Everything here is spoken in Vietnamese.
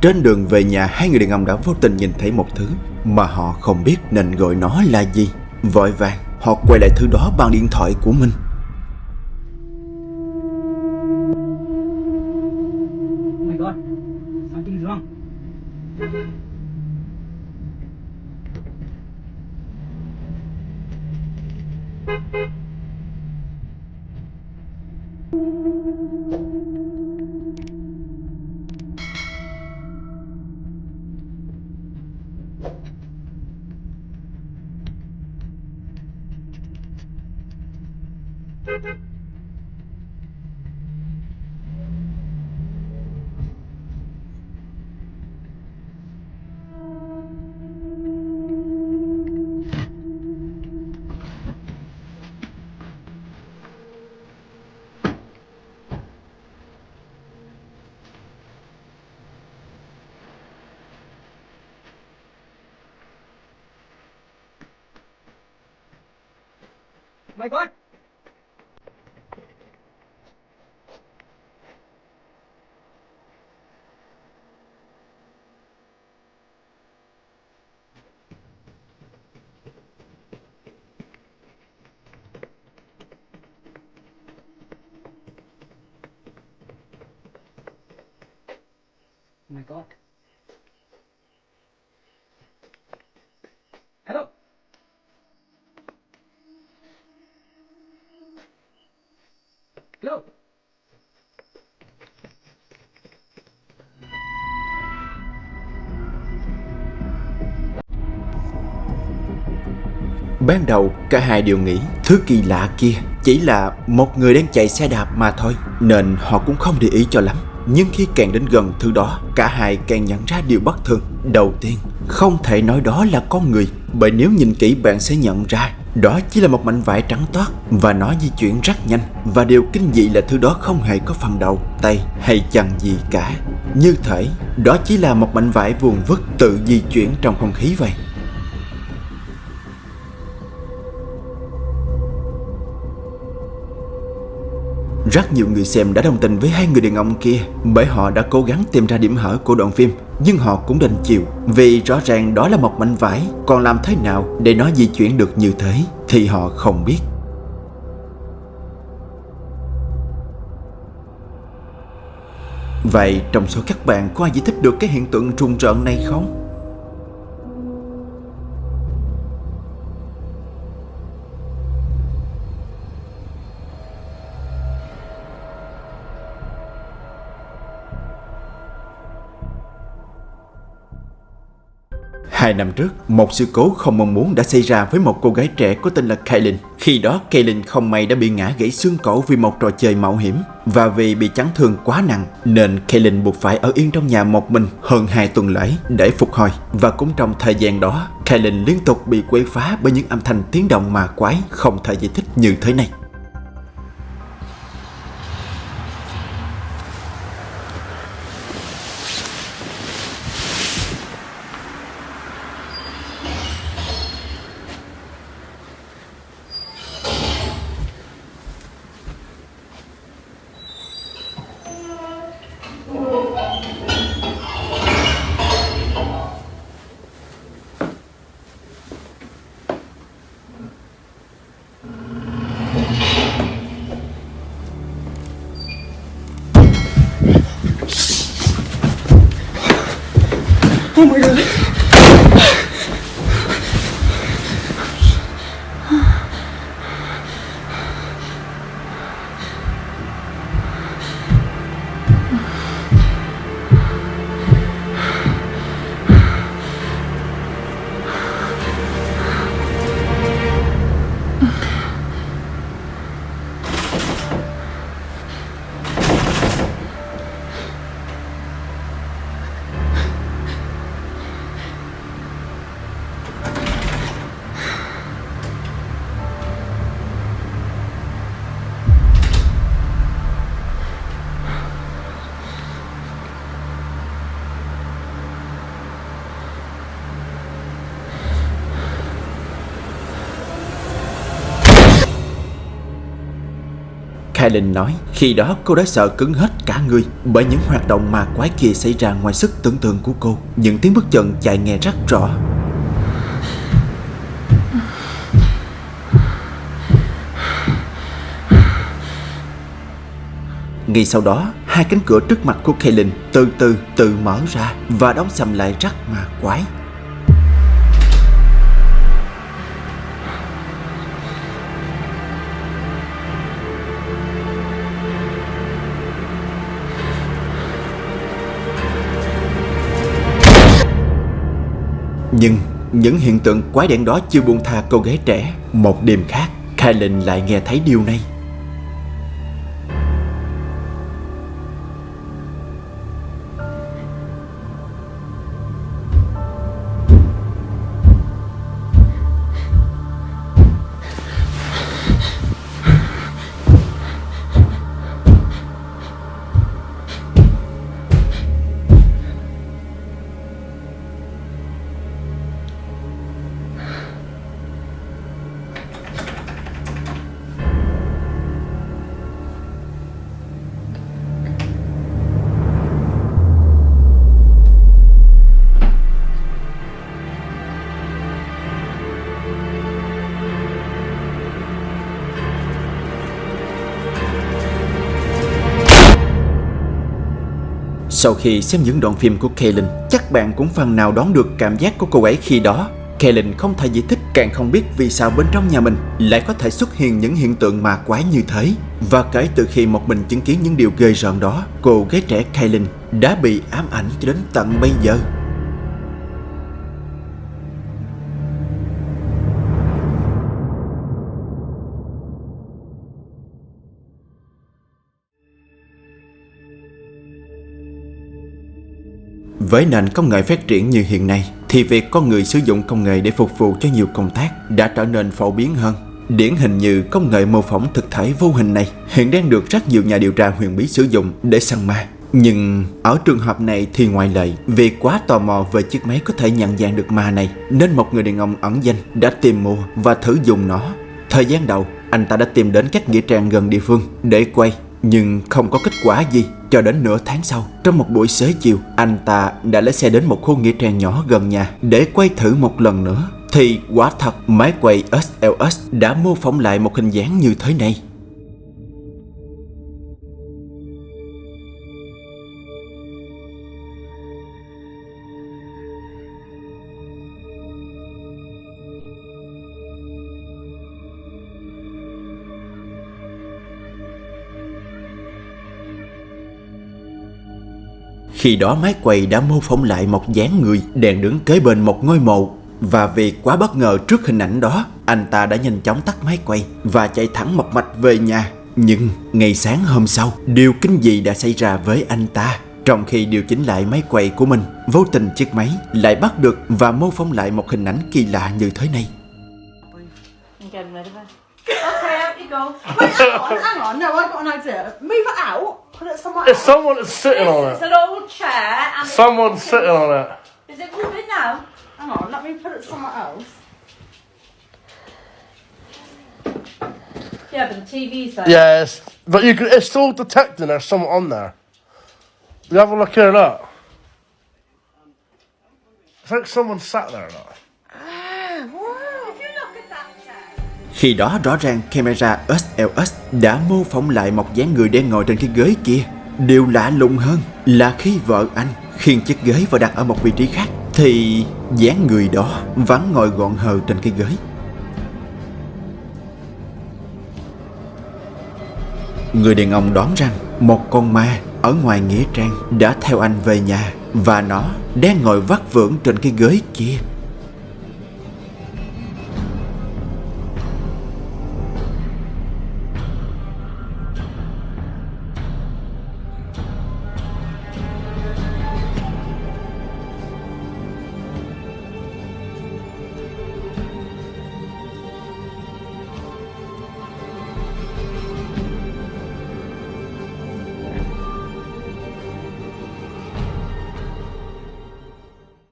Trên đường về nhà, hai người đàn ông đã vô tình nhìn thấy một thứ mà họ không biết nên gọi nó là gì. Vội vàng họ quay lại thứ đó bằng điện thoại của mình. Oh my God, something is wrong. My God! Oh my God. Hello? Hello? Ban đầu cả hai đều nghĩ thứ kỳ lạ kia chỉ là một người đang chạy xe đạp mà thôi, nên họ cũng không để ý cho lắm. Nhưng khi càng đến gần thứ đó, cả hai càng nhận ra điều bất thường. Đầu tiên, không thể nói đó là con người, bởi nếu nhìn kỹ bạn sẽ nhận ra đó chỉ là một mảnh vải trắng toát và nó di chuyển rất nhanh. Và điều kinh dị là thứ đó không hề có phần đầu, tay hay chân gì cả. Như thể đó chỉ là một mảnh vải vuông vức tự di chuyển trong không khí vậy. Rất nhiều người xem đã đồng tình với hai người đàn ông kia, bởi họ đã cố gắng tìm ra điểm hở của đoạn phim. Nhưng họ cũng đành chịu, vì rõ ràng đó là một mảnh vải, còn làm thế nào để nó di chuyển được như thế thì họ không biết. Vậy trong số các bạn có ai giải thích được cái hiện tượng trùng trợn này không? Hai năm trước, một sự cố không mong muốn đã xảy ra với một cô gái trẻ có tên là Kaylin. Khi đó, Kaylin không may đã bị ngã gãy xương cổ vì một trò chơi mạo hiểm. Và vì bị chấn thương quá nặng, nên Kaylin buộc phải ở yên trong nhà một mình hơn 2 tuần lễ để phục hồi. Và cũng trong thời gian đó, Kaylin liên tục bị quấy phá bởi những âm thanh tiếng động ma quái không thể giải thích như thế này. Kaylin nói khi đó cô đã sợ cứng hết cả người bởi những hoạt động ma quái kia xảy ra ngoài sức tưởng tượng của cô. Những tiếng bước chân chạy nghe rất rõ. Ngay sau đó, hai cánh cửa trước mặt của Kaylin từ từ tự mở ra và đóng sầm lại rất ma quái. Nhưng những hiện tượng quái đản đó chưa buông tha cô gái trẻ. Một đêm khác, Kaylin lại nghe thấy điều này. Sau khi xem những đoạn phim của Kaylin, chắc bạn cũng phần nào đoán được cảm giác của cô ấy khi đó. Kaylin không thể giải thích, càng không biết vì sao bên trong nhà mình lại có thể xuất hiện những hiện tượng ma quái như thế. Và kể từ khi một mình chứng kiến những điều ghê rợn đó, cô gái trẻ Kaylin đã bị ám ảnh cho đến tận bây giờ. Với nền công nghệ phát triển như hiện nay thì việc con người sử dụng công nghệ để phục vụ cho nhiều công tác đã trở nên phổ biến hơn. Điển hình như công nghệ mô phỏng thực thể vô hình này hiện đang được rất nhiều nhà điều tra huyền bí sử dụng để săn ma. Nhưng ở trường hợp này thì ngoại lệ, vì quá tò mò về chiếc máy có thể nhận dạng được ma này nên một người đàn ông ẩn danh đã tìm mua và thử dùng nó. Thời gian đầu, anh ta đã tìm đến các nghĩa trang gần địa phương để quay, nhưng không có kết quả gì. Cho đến nửa tháng sau, trong một buổi xế chiều, anh ta đã lấy xe đến một khu nghĩa trang nhỏ gần nhà để quay thử một lần nữa. Thì quả thật, máy quay SLS đã mô phỏng lại một hình dáng như thế này. Khi đó máy quay đã mô phỏng lại một dáng người đang đứng kế bên một ngôi mộ. Và vì quá bất ngờ trước hình ảnh đó, anh ta đã nhanh chóng tắt máy quay và chạy thẳng một mạch về nhà. Nhưng ngày sáng hôm sau, điều kinh dị đã xảy ra với anh ta. Trong khi điều chỉnh lại máy quay của mình, vô tình chiếc máy lại bắt được và mô phỏng lại một hình ảnh kỳ lạ như thế này. Okay, out you go. Wait, hang on. No, I've got an idea. Move it out. Put it somewhere If else. someone is sitting on It's it. an old chair. And Someone's sitting on it. Is it moving now? Hang on, let me put it somewhere else. Yeah, but the TV's there. Yes, but it's still detecting there's someone on there. You have a look here, look. I think someone sat there, look. Ah, wow. If you look at that chair. Khi đó rõ ràng camera SLS đã mô phỏng lại một dáng người đang ngồi trên cái ghế kia. Điều lạ lùng hơn là khi vợ anh khiêng chiếc ghế và đặt ở một vị trí khác thì dáng người đó vẫn ngồi gọn hờ trên cái ghế. Người đàn ông đoán rằng một con ma ở ngoài nghĩa trang đã theo anh về nhà và nó đang ngồi vắt vưởng trên cái ghế kia.